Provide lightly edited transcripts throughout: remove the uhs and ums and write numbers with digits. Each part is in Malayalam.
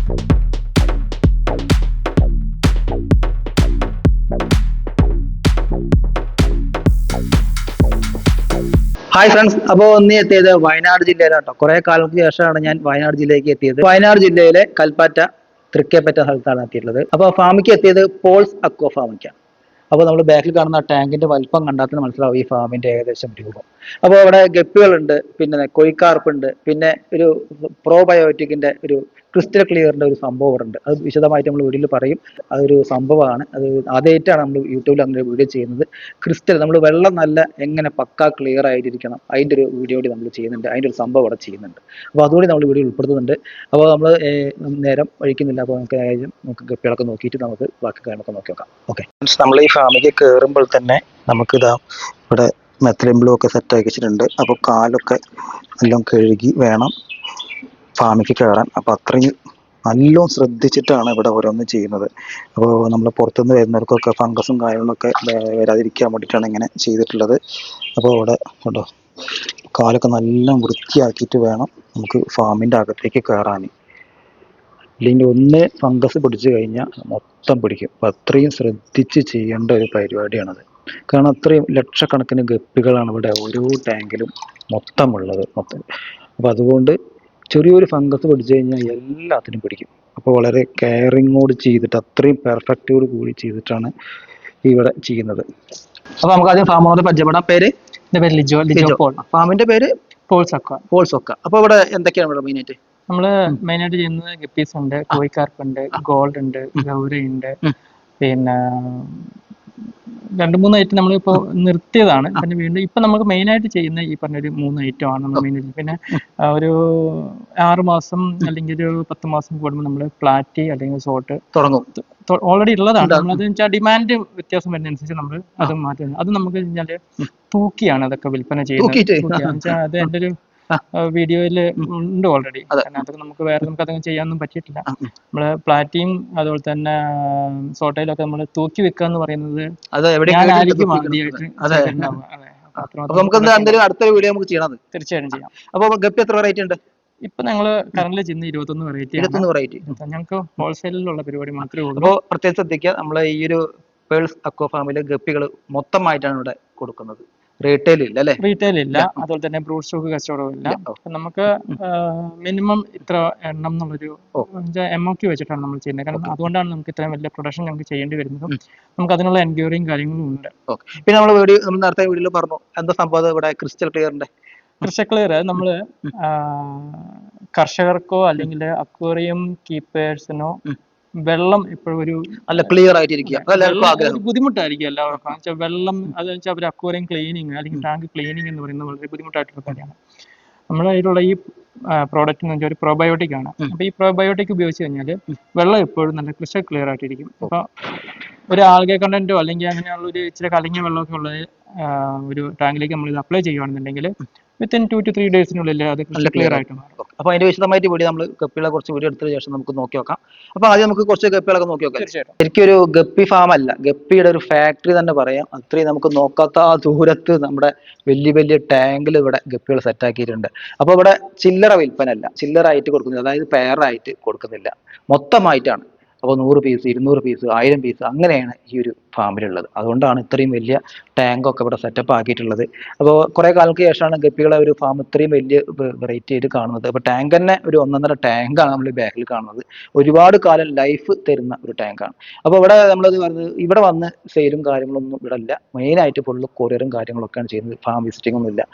ഹായ് ഫ്രണ്ട്സ്, അപ്പോൾ ഒന്ന് എത്തിയത് വയനാട് ജില്ലയിലാട്ടോ. കുറെ കാലങ്ങൾക്ക് ശേഷമാണ് ഞാൻ വയനാട് ജില്ലയിലേക്ക് എത്തിയത്. വയനാട് ജില്ലയിലെ കൽപ്പറ്റ തൃക്കേപ്പറ്റ സ്ഥലത്താണ് എത്തിയിട്ടുള്ളത്. അപ്പോൾ ഫാമിക്ക് എത്തിയത് പോൾസ് അക്വ ഫാമിക്കാണ്. അപ്പോൾ നമ്മൾ ബാക്കിൽ കാണുന്ന ടാങ്കിന്റെ വലിപ്പം കണ്ടാൽ തന്നെ മനസ്സിലാവും ഈ ഫാമിന്റെ ഏകദേശം രൂപം. അപ്പോൾ അവിടെ ഗപ്പികളുണ്ട്, പിന്നെ കൊയ്ക്കാർപ്പുണ്ട്, പിന്നെ ഒരു പ്രോബയോട്ടിക്കിന്റെ ഒരു ക്രിസ്റ്റൽ ക്ലിയറിന്റെ ഒരു സംഭവം ഇവിടെ ഉണ്ട്. അത് വിശദമായിട്ട് നമ്മൾ വീഡിയോയിൽ പറയും. അതൊരു സംഭവമാണ്. അത് ആദ്യമായിട്ടാണ് നമ്മൾ യൂട്യൂബിൽ അങ്ങനെ വീഡിയോ ചെയ്യുന്നത്. ക്രിസ്റ്റൽ നമ്മൾ വെള്ളം നല്ല എങ്ങനെ പക്കാ ക്ലിയർ ആയിട്ടിരിക്കണം അതിന്റെ ഒരു വീഡിയോ കൂടി നമ്മൾ ചെയ്യുന്നുണ്ട്. അതിന്റെ ഒരു സംഭവം ഇവിടെ ചെയ്യുന്നുണ്ട്. അപ്പോൾ അതുകൂടി നമ്മൾ വീഡിയോ ഉൾപ്പെടുത്തുന്നുണ്ട്. അപ്പോൾ നമ്മൾ നേരം ഒഴിക്കുന്നില്ല. അപ്പോൾ നമുക്ക് ഗപ്പികളൊക്കെ നോക്കിയിട്ട് നമുക്ക് ബാക്കി കാര്യങ്ങളൊക്കെ നോക്കി നോക്കാം. ഓക്കെ, നമ്മൾ ഈ ഫാമിലേക്ക് കയറുമ്പോൾ തന്നെ നമുക്കിതാ ഇവിടെ മെത്തലിൻ ബ്ലൂ ഒക്കെ സെറ്റ് ആക്കി വെച്ചിട്ടുണ്ട്. അപ്പോൾ കാലൊക്കെ എല്ലാം കഴുകി വേണം ഫാമിലേക്ക് കയറാൻ. അപ്പോൾ അത്രയും നല്ലോണം ശ്രദ്ധിച്ചിട്ടാണ് ഇവിടെ ഓരോന്നും ചെയ്യുന്നത്. അപ്പോൾ നമ്മൾ പുറത്തുനിന്ന് വരുന്നവർക്കൊക്കെ ഫംഗസും കാര്യങ്ങളൊക്കെ വരാതിരിക്കാൻ വേണ്ടിയിട്ടാണ് ഇങ്ങനെ ചെയ്തിട്ടുള്ളത്. അപ്പോൾ ഇവിടെ കേട്ടോ കാലൊക്കെ നല്ല വൃത്തിയാക്കിയിട്ട് വേണം നമുക്ക് ഫാമിൻ്റെ അകത്തേക്ക് കയറാൻ. ഇല്ലെങ്കിൽ ഒന്ന് ഫംഗസ് പിടിച്ചു കഴിഞ്ഞാൽ മൊത്തം പിടിക്കും. അപ്പം അത്രയും ശ്രദ്ധിച്ച് ചെയ്യേണ്ട ഒരു പരിപാടിയാണത്. കാരണം അത്രയും ലക്ഷക്കണക്കിന് ഗപ്പികളാണ് ഇവിടെ ഓരോ ടാങ്കിലും മൊത്തം ഉള്ളത്. അപ്പോൾ അതുകൊണ്ട് ചെറിയൊരു ഫംഗസ് പിടിച്ചു കഴിഞ്ഞാൽ എല്ലാത്തിനും പിടിക്കും. അപ്പോൾ വളരെ കെയറിങ്ങോട് ചെയ്തിട്ട് അത്രയും പെർഫെക്റ്റോട് കൂടി ചെയ്തിട്ടാണ് ഇവിടെ ചെയ്യുന്നത്. അപ്പോൾ നമുക്ക് ആദ്യം ഫാമിനോട് പരിചയപ്പെടാം. പേര്? എൻ്റെ പേര് ലിജോ പോൾ. ഫാമിന്റെ പേര് പോൾസ് അക്വ. അപ്പോൾ ഇവിടെ എന്തൊക്കെയാണ് ഇവിടെ മെയിനായിട്ട്? നമ്മള് മെയിനായിട്ട് ചെയ്യുന്നത് ഗപ്പീസ് ഉണ്ട്, കോഴിക്കാർപ്പ് ഉണ്ട്, ഗോൾഡ് ഉണ്ട്, ഗൗരി ഉണ്ട്. പിന്നെ 2-3 ഐറ്റം നമ്മളിപ്പോ നിർത്തിയതാണ്. പിന്നെ വീണ്ടും ഇപ്പൊ നമുക്ക് മെയിനായിട്ട് ചെയ്യുന്ന ഈ പറഞ്ഞൊരു 3 ഐറ്റം ആണ് നമ്മൾ മെയിനായിട്ട്. പിന്നെ ഒരു 6 മാസം അല്ലെങ്കിൽ ഒരു 10 മാസം കൂടുമ്പോൾ നമ്മൾ പ്ലാറ്റി അല്ലെങ്കിൽ സോട്ട് തുടങ്ങും. ഓൾറെഡി ഉള്ളതാണ്. നമ്മളത് വെച്ചാൽ ഡിമാൻഡ് വ്യത്യാസം വരുന്നതനുസരിച്ച് നമ്മൾ അത് മാറ്റുന്നത്. അത് നമുക്ക് കഴിഞ്ഞാല് തൂക്കിയാണ് അതൊക്കെ വിൽപ്പന ചെയ്യുന്നത്. അത് എൻ്റെ ഒരു വീഡിയോയില് ഉണ്ട് ഓൾറെഡി. അതൊക്കെ നമുക്ക് അതങ്ങനെ ചെയ്യാനൊന്നും പറ്റിയിട്ടില്ല. നമ്മള് പ്ലാറ്റിയും അതുപോലെ തന്നെ സോട്ടയിലൊക്കെ നമ്മൾ തൂക്കി വെക്കുക എന്ന് പറയുന്നത് തീർച്ചയായിട്ടും ചെയ്യാം. അപ്പൊ ഗപ്പി എത്ര വെറൈറ്റി ഉണ്ട്? ഇപ്പൊ ഞങ്ങള് കറന്റ് ചെയ്യുന്ന 21 വെറൈറ്റി. ഞങ്ങൾക്ക് ഹോൾസെയിലുള്ള പരിപാടി മാത്രമേ ഉള്ളൂ. അപ്പോൾ പ്രത്യേകം ശ്രദ്ധിക്കുക, നമ്മളെ ഈ ഒരു പേൾസ് അക്വ ഫാമിലെ ഗപ്പികൾ മൊത്തമായിട്ടാണ് ഇവിടെ കൊടുക്കുന്നത്. റീറ്റെയിൽ ഇല്ല അല്ലേ? റീറ്റെയിൽ ഇല്ല. അതുപോലെ തന്നെ ബ്രൂഡ് സ്റ്റോക്ക് കച്ചവടമില്ല. നമുക്ക് മിനിമം ഇത്ര എണ്ണം എന്നുള്ളൊരു MOQ വെച്ചിട്ടാണ് നമ്മൾ ചെയ്യുന്നത്. കാരണം അതുകൊണ്ടാണ് നമുക്ക് ഇത്രയും വലിയ പ്രൊഡക്ഷൻ ഞങ്ങൾക്ക് ചെയ്യേണ്ടി വരുന്നതും നമുക്ക് അതിനുള്ള എൻക്വയറിയും കാര്യങ്ങളും ഉണ്ട്. പിന്നെ നമ്മൾ നേരത്തെ വീഡിയോയിൽ പറഞ്ഞു എന്താ സംഭവം ഇവിടെ ക്രിസ്റ്റൽ ക്ലിയറിന്റെ നമ്മള് കർഷകർക്കോ അല്ലെങ്കിൽ അക്വേറിയം കീപ്പേഴ്സിനോ വെള്ളം എപ്പോഴും ഒരു നല്ല ക്ലിയർ ആയിട്ടിരിക്കുക ബുദ്ധിമുട്ടായിരിക്കും എല്ലാവർക്കും. വെള്ളം അത് വെച്ചാൽ അവർ അക്വേറിയം ക്ലീനിങ് അല്ലെങ്കിൽ ടാങ്ക് ക്ലീനിങ് എന്ന് പറയുന്നത് വളരെ ബുദ്ധിമുട്ടായിട്ടുള്ള കാര്യമാണ്. നമ്മുടെ കയ്യിലുള്ള ഈ പ്രോഡക്റ്റ് എന്ന് വെച്ചാൽ ഒരു പ്രോബയോട്ടിക് ആണ്. അപ്പൊ ഈ പ്രോബയോട്ടിക് ഉപയോഗിച്ച് കഴിഞ്ഞാൽ വെള്ളം എപ്പോഴും നല്ല ക്രിസ്റ്റൽ ക്ലിയർ ആയിട്ടിരിക്കും. അപ്പൊ ഒരു ആൽഗെ കണ്ടന്റോ അല്ലെങ്കിൽ അങ്ങനെയുള്ള ഒരു ഇച്ചിരി കലങ്ങിയ വെള്ളമൊക്കെ ഉള്ളത് ഒരു ടാങ്കിലേക്ക് നമ്മൾ ഇത് അപ്ലൈ ചെയ്യുകയാണെന്നുണ്ടെങ്കിൽ വിത്തിൻ 2 to 3 ഡേയ്സിനുള്ളിൽ അത് ക്ലിയർ ആയിട്ട് മാറും. അപ്പോൾ അതിന്റെ വിശദമായിട്ട് വീഡിയോ നമ്മൾ ഗപ്പികളെ കുറച്ച് വീഡിയോ എടുത്തതിന് ശേഷം നമുക്ക് നോക്കി നോക്കാം. അപ്പോൾ ആദ്യം നമുക്ക് കുറച്ച് ഗപ്പികളൊക്കെ നോക്കി നോക്കാം. ശരിക്കും ഒരു ഗപ്പി ഫാം അല്ല, ഗപ്പിയുടെ ഒരു ഫാക്ടറി തന്നെ പറയാം. അത്രയും നമുക്ക് നോക്കാത്ത ആ ദൂരത്ത് നമ്മുടെ വലിയ വലിയ ടാങ്കിൽ ഇവിടെ ഗപ്പികൾ സെറ്റ് ആക്കിയിട്ടുണ്ട്. അപ്പോൾ ഇവിടെ ചില്ലറ വിൽപ്പനല്ല, ചില്ലറായിട്ട് കൊടുക്കുന്നില്ല, അതായത് പെയറായിട്ട് കൊടുക്കുന്നില്ല, മൊത്തമായിട്ടാണ്. അപ്പോൾ 100 പീസ് 200 പീസ് 1000 പീസ് അങ്ങനെയാണ് ഈ ഒരു ഫാമിലുള്ളത്. അതുകൊണ്ടാണ് ഇത്രയും വലിയ ടാങ്കൊക്കെ ഇവിടെ സെറ്റപ്പ് ആക്കിയിട്ടുള്ളത്. അപ്പോൾ കുറേ കാലങ്ങൾക്ക് ശേഷമാണ് ഗപ്പികളെ ഒരു ഫാം ഇത്രയും വലിയ വെറൈറ്റി ആയിട്ട് കാണുന്നത്. അപ്പോൾ ടാങ്ക് തന്നെ ഒരു 1.5 ടാങ്കാണ് നമ്മൾ ബാക്കിൽ കാണുന്നത്. ഒരുപാട് കാലം ലൈഫ് തരുന്ന ഒരു ടാങ്കാണ്. അപ്പോൾ ഇവിടെ നമ്മളത് പറഞ്ഞത് ഇവിടെ വന്ന് സെയിലും കാര്യങ്ങളൊന്നും ഇവിടെ ഇല്ല. മെയിനായിട്ട് ഫുള്ള് കൊറിയറും കാര്യങ്ങളൊക്കെയാണ് ചെയ്യുന്നത്. ഫാം വിസിറ്റിംഗ് ഒന്നും ഇല്ല.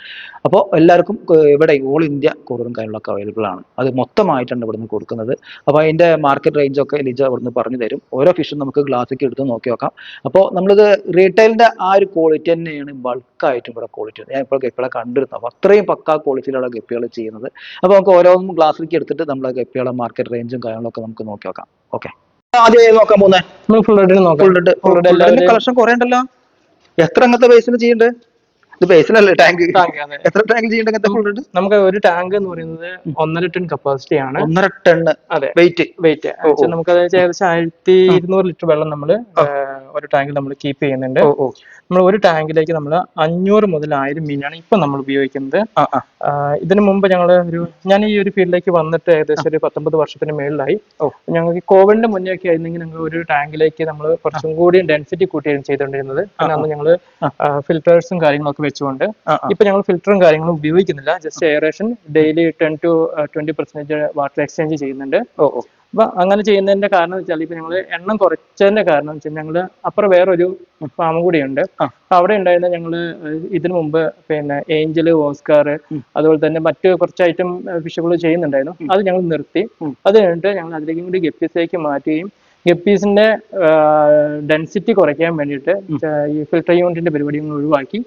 അപ്പോൾ എല്ലാവർക്കും ഇവിടെ ഓൾ ഇന്ത്യ കൊറിയറും കാര്യങ്ങളൊക്കെ അവൈലബിൾ ആണ്. അത് മൊത്തമായിട്ടാണ് ഇവിടുന്ന് കൊടുക്കുന്നത്. അപ്പോൾ അതിൻ്റെ മാർക്കറ്റ് റേഞ്ചൊക്കെ ലിജ ഇവിടുന്ന് പറഞ്ഞു തരും. ഓരോ ഫിഷും നമുക്ക് ഗ്ലാസ്സിലേക്ക് എടുത്ത് നോക്കി നോക്കാം. അപ്പോൾ നമ്മളിത് റീറ്റെയിലിന്റെ ആ ഒരു ക്വാളിറ്റി തന്നെയാണ് ബൾക്കായിട്ടും ഇവിടെ ക്വാളിറ്റി. ഞാൻ ഇപ്പോൾ ഗപ്പികളെ കണ്ടിരുന്നു. അപ്പോൾ അത്രയും പക്കാ ക്വാളിറ്റിയിലുള്ള ഗപ്പികൾ ചെയ്യുന്നത്. അപ്പോൾ നമുക്ക് ഓരോന്നും ഗ്ലാസ്സിലേക്ക് എടുത്തിട്ട് നമ്മൾ ഗപ്പികളെ മാർക്കറ്റ് റേഞ്ചും കാര്യങ്ങളൊക്കെ നമുക്ക് നോക്കി നോക്കാം. ഓക്കെ, ആദ്യം നോക്കാൻ പോകുന്നത് ഫുൾ കളക്ഷൻ കുറേ ഉണ്ടല്ലോ. എത്ര അങ്ങനത്തെ ബേസിന് ചെയ്യണ്ടേ? ഇത് ബേസിലല്ലേ ടാങ്ക്? എത്ര ടാങ്ക് ചെയ്യേണ്ട? നമുക്ക് ഒരു ടാങ്ക് എന്ന് പറയുന്നത് 1.5 ടൺ കപ്പാസിറ്റി ആണ്. 1.5 ടൺ. അതെ, വെയിറ്റ് നമുക്ക് ഏകദേശം 1200 ലിറ്റർ വെള്ളം നമ്മൾ ഒരു ടാങ്കിൽ നമ്മൾ കീപ്പ് ചെയ്യുന്നുണ്ട്. ഓ ഓ നമ്മൾ ഒരു ടാങ്കിലേക്ക് നമ്മൾ 500 മുതൽ 1000 മീനാണ് ഇപ്പൊ നമ്മൾ ഉപയോഗിക്കുന്നത്. ആ ആ ഇതിനു മുമ്പ് ഞാൻ ഈ ഒരു ഫീൽഡിലേക്ക് വന്നിട്ട് ഏകദേശം ഒരു 19 വർഷത്തിന് മേളിലായി. ഓ. ഞങ്ങൾക്ക് കോവിഡിന്റെ മുന്നേ ഒക്കെ ആയിരുന്നെങ്കിൽ ഞങ്ങൾ ഒരു ടാങ്കിലേക്ക് നമ്മൾ കുറച്ചും കൂടി ഡെൻസിറ്റി കൂട്ടിയാണ് ചെയ്തുകൊണ്ടിരുന്നത്. പിന്നെ അന്ന് ഞങ്ങൾ ഫിൽറ്റേഴ്സും കാര്യങ്ങളൊക്കെ വെച്ചുകൊണ്ട്. ഇപ്പൊ ഞങ്ങൾ ഫിൽറ്ററും കാര്യങ്ങളും ഉപയോഗിക്കുന്നില്ല. Just aeration daily 10 to 20% water exchange ചെയ്യുന്നുണ്ട്. ഓ ഓ അപ്പൊ അങ്ങനെ ചെയ്യുന്നതിന്റെ കാരണം വെച്ചാൽ ഇപ്പൊ ഞങ്ങൾ എണ്ണം കുറച്ചതിന്റെ കാരണം വെച്ചാൽ ഞങ്ങള് അപ്പുറം വേറൊരു ഫാം കൂടിയുണ്ട്. അപ്പൊ അവിടെ ഉണ്ടായിരുന്ന ഞങ്ങള് ഇതിനു മുമ്പ് പിന്നെ ഏഞ്ചല്, ഓസ്കാർ, അതുപോലെ തന്നെ മറ്റു കുറച്ച് ഐറ്റം ഫിഷുകൾ ചെയ്യുന്നുണ്ടായിരുന്നു. അത് ഞങ്ങൾ നിർത്തി. അത് കഴിഞ്ഞിട്ട് ഞങ്ങൾ അതിലേക്കും കൂടി ഗപ്പീസിലേക്ക് മാറ്റുകയും ഗപ്പീസിന്റെ ഡെൻസിറ്റി കുറയ്ക്കാൻ വേണ്ടിയിട്ട് ഈ ഫിൽട്ടർ യൂണിറ്റിന്റെ പരിപാടികൾ ഒഴിവാക്കി.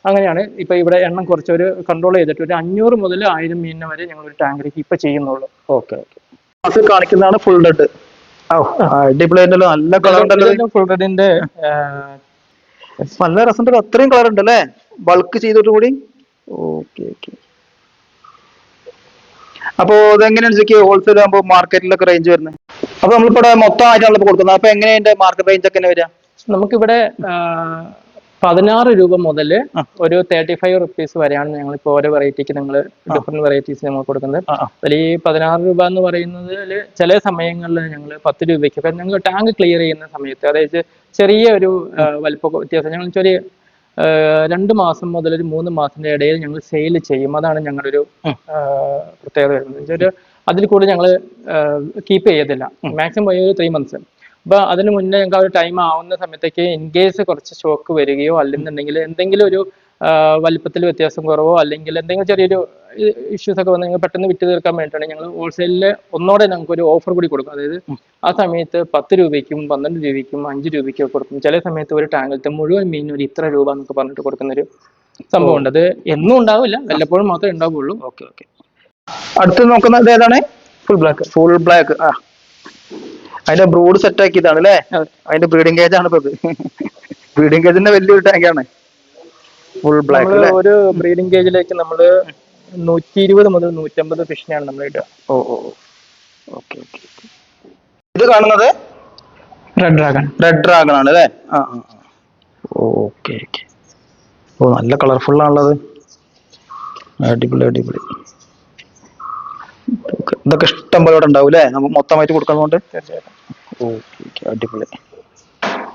അങ്ങനെയാണ് ഇപ്പൊ ഇവിടെ എണ്ണം കുറച്ചൊരു കൺട്രോൾ ചെയ്തിട്ട് ഒരു 500 മുതൽ 1000 മീനിനെ വരെ ഞങ്ങൾ ഒരു ടാങ്കിലേക്ക് ഇപ്പൊ ചെയ്യുന്നുള്ളൂ. ഓക്കെ ഓക്കെ കാണിക്കുന്നതാണ് ഫുൾ റെഡ്. അടിപൊളിയായിട്ടല്ലോ, നല്ല കളർ ഉണ്ടല്ലോ. ഫുൾ റെഡിന്റെ നല്ല രസമുണ്ടല്ലോ, അത്രയും കളർ ഉണ്ട് അല്ലേ, ബൾക്ക് ചെയ്തിട്ട് കൂടി. Okay okay. അപ്പോ ഇതെങ്ങനെയാണ് ഹോൾസെയിൽ ആകുമ്പോ മാർക്കറ്റിലൊക്കെ റേഞ്ച് വരുന്നത്? അപ്പൊ നമ്മളിപ്പോ മൊത്തമായിട്ടാണല്ലോ കൊടുക്കുന്നത്. അപ്പൊ എങ്ങനെയാ അതിന്റെ മാർക്കറ്റ് റേഞ്ച് ഒക്കെ വരിക? നമുക്കിവിടെ 16 രൂപ മുതൽ ഒരു 35 റുപ്പീസ് വരെയാണ് ഞങ്ങളിപ്പോ ഓരോ വെറൈറ്റിക്ക് നിങ്ങൾ ഡിഫറെന്റ് വെറൈറ്റീസ് നമ്മൾ കൊടുക്കുന്നത്. അതിൽ ഈ 16 രൂപ എന്ന് പറയുന്നതിൽ ചില സമയങ്ങളിൽ ഞങ്ങൾ 10 രൂപയ്ക്ക് ഇപ്പൊ ഞങ്ങൾ ടാങ്ക് ക്ലിയർ ചെയ്യുന്ന സമയത്ത്, അതായത് ചെറിയ ഒരു വലിപ്പ വ്യത്യാസം, ഞങ്ങൾ ചെറിയ 2 മാസം മുതൽ ഒരു 3 മാസത്തിന്റെ ഇടയിൽ ഞങ്ങൾ സെയിൽ ചെയ്യും. അതാണ് ഞങ്ങളുടെ ഒരു പ്രത്യേകത വരുന്നത്. അതിൽ കൂടെ ഞങ്ങൾ കീപ്പ് ചെയ്യത്തില്ല. മാക്സിമം പോയ ഒരു 3 months. അപ്പൊ അതിന് മുന്നേ ഞങ്ങൾക്ക് ആ ഒരു ടൈം ആവുന്ന സമയത്തേക്ക് ഇൻ കേസ് കുറച്ച് സ്റ്റോക്ക് വരികയോ അല്ലെന്നുണ്ടെങ്കിൽ എന്തെങ്കിലും ഒരു വലിപ്പത്തിൽ വ്യത്യാസം കുറവോ അല്ലെങ്കിൽ എന്തെങ്കിലും ചെറിയൊരു ഇഷ്യൂസ് ഒക്കെ വന്ന് പെട്ടെന്ന് വിറ്റ് തീർക്കാൻ വേണ്ടിയിട്ടാണ് ഞങ്ങൾ ഹോൾസെയിലിൽ ഒന്നോടെ ഞങ്ങൾക്ക് ഒരു ഓഫർ കൂടി കൊടുക്കും. അതായത് ആ സമയത്ത് 10 രൂപയ്ക്കും 12 രൂപയ്ക്കും 5 രൂപയ്ക്കും കൊടുക്കും. ചില സമയത്ത് ഒരു ടാങ്കിലത്തെ മുഴുവൻ മീനും ഒരു ഇത്ര രൂപ എന്നൊക്കെ പറഞ്ഞിട്ട് കൊടുക്കുന്നൊരു സംഭവം ഉണ്ട്. അത് എന്നും ഉണ്ടാവില്ല, വല്ലപ്പോഴും മാത്രമേ ഉണ്ടാവുള്ളൂ. Okay okay. അടുത്ത് നോക്കുന്നത് ഏതാണ്? Full black. Full black. ആ, അതിന്റെ ബ്രൂഡ് സെറ്റ് ആക്കിയതാണ് അല്ലേ? അതിന്റെ ബ്രീഡിംഗ് കേജ് ആണ് ഇപ്പൊ ഇത്. ബ്രീഡിംഗ് കേജിന്റെ വലിയൊരു ടാങ്കാണ് ഫുൾ ബ്ലാക്ക്. ഒരു ബ്രീഡിംഗ് കേജിലേക്ക് നമ്മള് 120 മുതൽ 150 ഫിഷിനെയാണ് നമ്മൾ ഇടുക. ഓ ഓ ഓക്കെ ഓക്കെ. ഇത് കാണുന്നത് റെഡ് ഡ്രാഗൺ. റെഡ് ഡ്രാഗൺ ആണ് അല്ലേ? ആ ആ. Okay okay. ഓ, നല്ല കളർഫുൾ ആണുള്ളത്. അടിപൊളി അടിപൊളി. ഇതൊക്കെ ഇഷ്ടം പോലെ ഇവിടെ ഉണ്ടാവും അല്ലേ, നമുക്ക് മൊത്തമായിട്ട് കൊടുക്കുന്നതുകൊണ്ട്? തീർച്ചയായിട്ടും. ഓക്കെ, അടിപൊളി,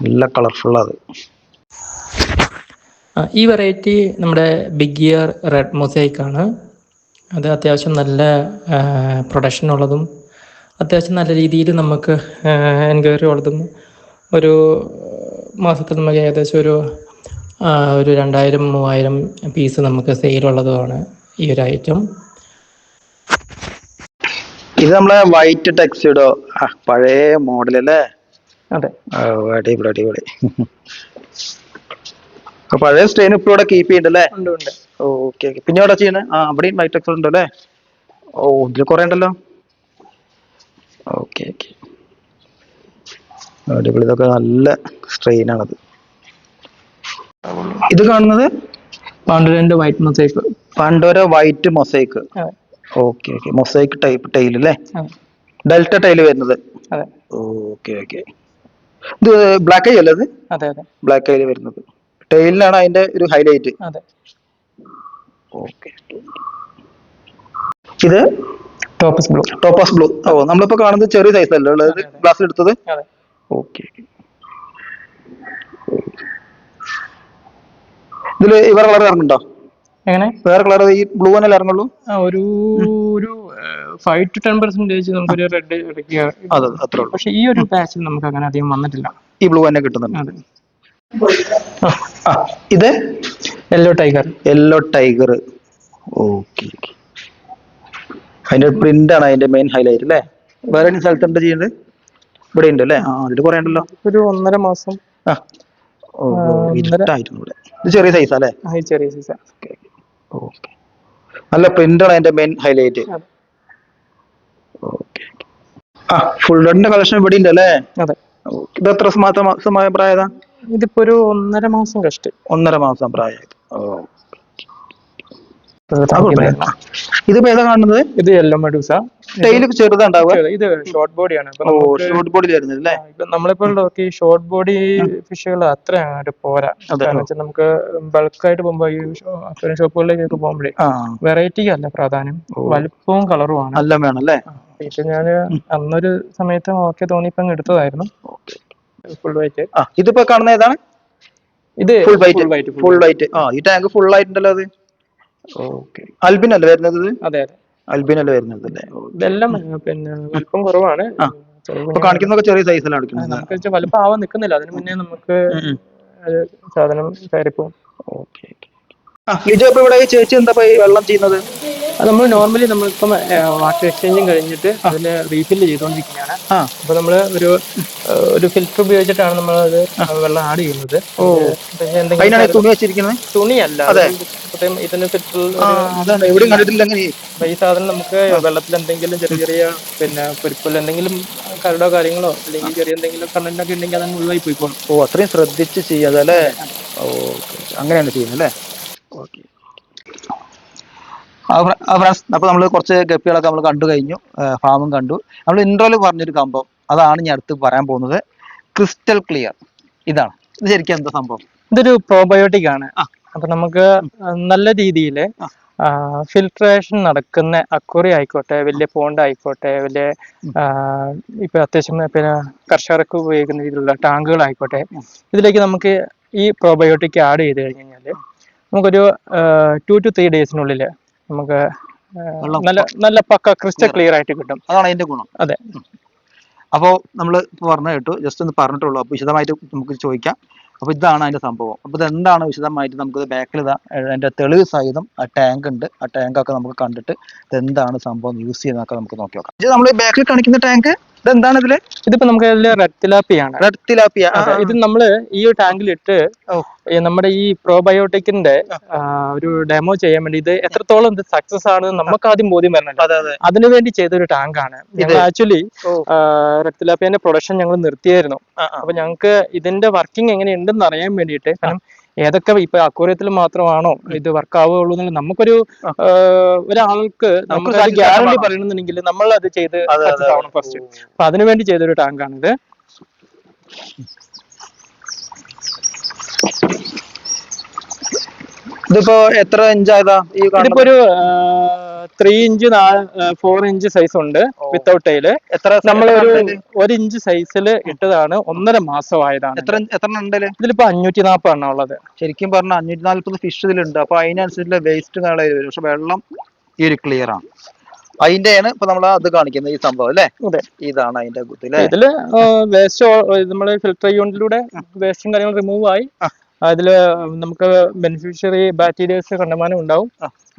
നല്ല കളർഫുൾ അത്. ഈ വെറൈറ്റി നമ്മുടെ ബിഗ് ഇയർ റെഡ് മൊസൈക്ക് ആണ്. അത് അത്യാവശ്യം നല്ല പ്രൊഡക്ഷൻ ഉള്ളതും അത്യാവശ്യം നല്ല രീതിയിൽ നമുക്ക് എൻക്വയറി ഉള്ളതും. ഒരു മാസത്തിൽ നമുക്ക് ഏകദേശം ഒരു 2000-3000 പീസ് നമുക്ക് സെയിലുള്ളതുമാണ് ഈ ഒരു ഐറ്റം. ഇത് നമ്മളെ വൈറ്റ് ടെക്സിഡോ, പഴയ മോഡൽ അല്ലേ? അതെ. അടിപൊളി അടിപൊളി. പഴയ സ്റ്റെയിൻ ഇപ്പോൾ ഇവിടെ കീപ്പ് ചെയ്യുന്നുണ്ടല്ലേ? ഉണ്ട്. Okay okay. പിന്നെ ഇവിടെ ചെയ്യണേ? അവിടെയും വൈറ്റ് ടെക്സിഡോ ഉണ്ട് അല്ലേ? ഓ, ഇതിൽ കുറെ ഉണ്ടല്ലോ. ഓക്കെ ഓക്കെ, അടിപൊളി. ഇതൊക്കെ നല്ല സ്ട്രെയിൻ ആണത്. ഇത് കാണുന്നത് പാണ്ഡോരന്റെ white mosaic. Pandora white mosaic. Okay okay. Mosaic type tile അല്ലേ? ഡെൽറ്റ ടൈല് വരുന്നത്. Okay okay. ഇത് ബ്ലാക്ക് ഐ അല്ലേ? അത് അതെ അതെ, ബ്ലാക്ക് ഐ വരുന്നത്. ടൈലിനാണ് അതിന്റെ ഒരു ഹൈലൈറ്റ്. അതെ. ഓക്കെ. ഇത് ടോപ്പസ് ബ്ലൂ. Topaz blue. ഓ, നമ്മളിപ്പോ കാണുന്നത് ചെറിയ സൈസ് അല്ലേ ഉള്ളത് ഗ്ലാസ്സിൽ എടുത്തത്? ഓക്കെ. ഇതില് വേറെ കളർ ഇറങ്ങുന്നുണ്ടോ? എങ്ങനെ? വേറെ കളർ ഈ ബ്ലൂ തന്നെ ഇറങ്ങുള്ളൂ? ഒരു 5 to 10% നമുക്കൊരു റെഡ്. അത്രേ ഉള്ളൂ. പക്ഷെ ഈ ഒരു പാച്ചിൽ നമുക്ക് അങ്ങനെ അധികം വന്നിട്ടില്ല. ഈ ബ്ലൂ തന്നെ കിട്ടുന്നുണ്ട്. ഇത് yellow tiger. Yellow tiger. Okay. അതിന്റെ പ്രിന്റ് ആണ് അതിന്റെ മെയിൻ ഹൈലൈറ്റ് അല്ലേ? വേറെ സ്ഥലത്തുണ്ട് ചെയ്യുന്നത്? ഇവിടെ ഉണ്ട് അല്ലേ? അതിൽ കുറെ ഉണ്ടല്ലോ. ഒരു 1.5 മാസം. ഇരുട്ടായിരുന്നു ഇവിടെ. ഇത് ചെറിയ സൈസാ അല്ലേ? ചെറിയ സൈസാ. ഓക്കെ. നല്ല പ്രിന്റ് ആണ് അതിന്റെ മെയിൻ ഹൈലൈറ്റ്. ഓക്കെ. ഫുൾ റെഡിന്റെ കളക്ഷൻ ഇവിടെ ഉണ്ട് അല്ലേ? അതെ. ഇത് എത്ര മാസമായ പ്രായതാ? ഇതിപ്പോ ഒരു 1.5 മാസം കഷ്ടി. 1.5 മാസം പ്രായം. ഇതിപ്പോ ഏതാ കാണുന്നത്? ഇത് യെല്ലോ മെഡൂസ. ടെയിൽ ചെറുതുണ്ടാവുക. ഇത് ഷോർട്ട് ബോഡിയാണ്. ഷോർട്ട് ബോഡി വരുന്നത് അല്ലേ? നമ്മളിപ്പോൾ നോക്കി ഷോർട്ട് ബോഡി ഫിഷുകൾ അത്ര അങ്ങോട്ട് പോരാ. കാരണം വെച്ചാൽ നമുക്ക് ബൾക്കായിട്ട് പോകുമ്പോ ഈ ഷോപ്പുകളിലേക്കൊക്കെ പോകുമ്പോഴേ വെറൈറ്റിക്ക് അല്ല പ്രാധാന്യം, വലുപ്പവും കളറുമാണ് എല്ലാം വേണം അല്ലേ? ഇപ്പൊ ഞാന് അന്നൊരു സമയത്ത് ഓക്കെ തോന്നിയപ്പോ എടുത്തതായിരുന്നു. Full white. ഇതിപ്പോ കാണുന്ന ഏതാണ്? ഇത് ഫുൾ വൈറ്റ്. Full white. ഈ ടാങ്ക് ഫുൾ ആയിട്ടുണ്ടല്ലോ അത്. ഓക്കെ. അൽബിൻ അല്ലേ വരുന്നത്? അതെ അതെ, അൽബിൻ അല്ലേ വരുന്നത് അല്ലേ? ഇതെല്ലാം പിന്നെ വലുപ്പം കുറവാണ്. കാണിക്കുന്നതൊക്കെ ചെറിയ സൈസിലാണ് എടുക്കുന്നത്. നമുക്ക് വലുപ്പം ആവാൻ നിൽക്കുന്നില്ല, അതിന് മുന്നേ നമുക്ക് സാധനം കയറിപ്പോവും. ഓക്കെ. ലിജോ, ഇപ്പൊ ഇവിടെ ചേച്ചി എന്താ വെള്ളം ചെയ്യുന്നത്? അത് നമ്മൾ നോർമലി നമ്മളിപ്പം വാട്ടർ എക്സ്ചേഞ്ചും കഴിഞ്ഞിട്ട് അതിന് റീഫില്ല് ചെയ്തുകൊണ്ടിരിക്കുകയാണ്. അപ്പൊ നമ്മള് ഒരു ഫിൽറ്റർ ഉപയോഗിച്ചിട്ടാണ് നമ്മൾ അത് വെള്ളം ആഡ് ചെയ്യുന്നത്. തുണി വെച്ചിരിക്കുന്നത്? തുണിയല്ല, ഇതിന് ഫിൽറ്റർ. ഈ സാധനം നമുക്ക് വെള്ളത്തിൽ എന്തെങ്കിലും ചെറിയ ചെറിയ പിന്നെ പൊരിപ്പുള്ള എന്തെങ്കിലും കരടോ കാര്യങ്ങളോ അല്ലെങ്കിൽ ചെറിയ എന്തെങ്കിലും കണ്ടന്റൊക്കെ ഉണ്ടെങ്കിൽ അതങ്ങ് ഒഴിവായി പോയിക്കോളും. അത്രയും ശ്രദ്ധിച്ച് ചെയ്യാതല്ലേ? അങ്ങനെയാണ് ചെയ്യുന്നത് അല്ലേ? ഓക്കെ. അപ്പൊ നമ്മൾ കുറച്ച് ഗപ്പികളൊക്കെ നമ്മൾ കണ്ടു കഴിഞ്ഞു, ഫാമും കണ്ടു. നമ്മൾ ഇൻട്രോയിൽ പറഞ്ഞൊരു സംഭവം അതാണ് ഞാൻ അടുത്ത് പറയാൻ പോകുന്നത്. Crystal clear. ഇതാണ് ഇത് ശരിക്കും എന്താ സംഭവം? ഇതൊരു പ്രോബയോട്ടിക് ആണ്. അപ്പൊ നമുക്ക് നല്ല രീതിയിൽ ഫിൽട്രേഷൻ നടക്കുന്ന അക്വറി ആയിക്കോട്ടെ, വലിയ പോണ്ട് ആയിക്കോട്ടെ, വലിയ ഇപ്പൊ അത്യാവശ്യം പിന്നെ കർഷകർക്ക് ഉപയോഗിക്കുന്ന രീതിയിലുള്ള ടാങ്കുകളായിക്കോട്ടെ, ഇതിലേക്ക് നമുക്ക് ഈ പ്രോബയോട്ടിക് ആഡ് ചെയ്ത് കഴിഞ്ഞാൽ നമുക്കൊരു 2 to 3 ഡേയ്സിനുള്ളിൽ നമുക്ക് നല്ല പക്ക ക്രിസ്റ്റൽ ക്ലിയർ ആയിട്ട് കിട്ടും. അതാണ് അതിന്റെ ഗുണം. അതെ. അപ്പോൾ നമ്മൾ പറഞ്ഞു കേട്ടു, ജസ്റ്റ് ഒന്ന് പറഞ്ഞിട്ടുള്ളൂ. അപ്പോൾ വിശദമായിട്ട് നമുക്ക് ചോദിക്കാം. അപ്പോൾ ഇതാണ് അതിന്റെ സംഭവം. അപ്പോൾ ഇതെന്താണ് വിശദമായിട്ട് നമുക്ക് ബാക്കിൽ അതിന്റെ തെളിവ് സഹിതം ആ ടാങ്ക് ഉണ്ട്. ആ ടാങ്കൊക്കെ നമുക്ക് കണ്ടിട്ട് ഇതെന്താണ് സംഭവം യൂസ് ചെയ്യുന്നതൊക്കെ നമുക്ക് നോക്കി നോക്കാം. ഇത് നമ്മൾ ബാക്കിൽ കാണിക്കുന്ന ടാങ്ക് ഇതെന്താണ്? ഇതിപ്പോ നമുക്ക് റെഡ് തിലാപ്പിയാണ്. Red tilapia. ഇത് നമ്മള് ഈ ടാങ്കിലിട്ട് നമ്മുടെ ഈ പ്രോബയോട്ടിക്കിന്റെ ഒരു ഡെമോ ചെയ്യാൻ വേണ്ടി ഇത് എത്രത്തോളം ഇത് സക്സസ് ആണ് നമുക്ക് ആദ്യം ബോധ്യം വരണല്ലോ. അതിനുവേണ്ടി ചെയ്തൊരു ടാങ്കാണ്. ഞങ്ങൾ ആക്ച്വലി റെഡ് തിലാപ്പിയന്റെ പ്രൊഡക്ഷൻ ഞങ്ങൾ നിർത്തിയായിരുന്നു. അപ്പൊ ഞങ്ങൾക്ക് ഇതിന്റെ വർക്കിംഗ് എങ്ങനെയുണ്ടെന്ന് അറിയാൻ വേണ്ടിയിട്ട്, കാരണം ഏതൊക്കെ ഇപ്പൊ അക്വേറിയത്തിൽ മാത്രമാണോ ഇത് വർക്ക് ആവുകയുള്ളൂ എന്നുള്ള നമുക്കൊരു ഒരാൾക്ക് നമുക്ക് ഗ്യാരണ്ടി പറയണമെന്നുണ്ടെങ്കിൽ നമ്മൾ അത് ചെയ്ത് സക്സസ് ആവണം ഫസ്റ്റ്. അപ്പൊ അതിനുവേണ്ടി ചെയ്തൊരു ടാങ്കാണിത്. ഇതിപ്പോ എത്ര ഇഞ്ചായതാ? ഇതിപ്പോ ഒരു 3 ഇഞ്ച് 4 ഇഞ്ച് സൈസ് ഉണ്ട് വിത്തൗട്ട് ടൈല്. നമ്മൾ ഒരു 1 ഇഞ്ച് സൈസിൽ ഇട്ടതാണ്. 1.5 മാസമായതാണ്. ഇതിലിപ്പോ 540 എണ്ണം ഉള്ളത്. ശരിക്കും പറഞ്ഞാൽ 540 ഫിഷ് ഇതിലുണ്ട്. അപ്പൊ അതിനനുസരിച്ചുള്ള വേസ്റ്റ് കളയാൻ വരും. പക്ഷെ വെള്ളം ഈ ഒരു ക്ലിയർ ആണ്. അതിന്റെയാണ് ഇപ്പൊ നമ്മൾ അത് കാണിക്കുന്നത് ഈ സംഭവം അല്ലേ? ഇതാണ് അതിന്റെ ഇതില് വേസ്റ്റ് നമ്മള് ഫിൽട്ടർ യൂണിറ്റിലൂടെ വേസ്റ്റും കാര്യങ്ങളും റിമൂവ് ആയി. അതില് നമുക്ക് ബെനിഫിഷ്യറി ബാക്ടീരിയസ് കണ്ടമാനം ഉണ്ടാവും.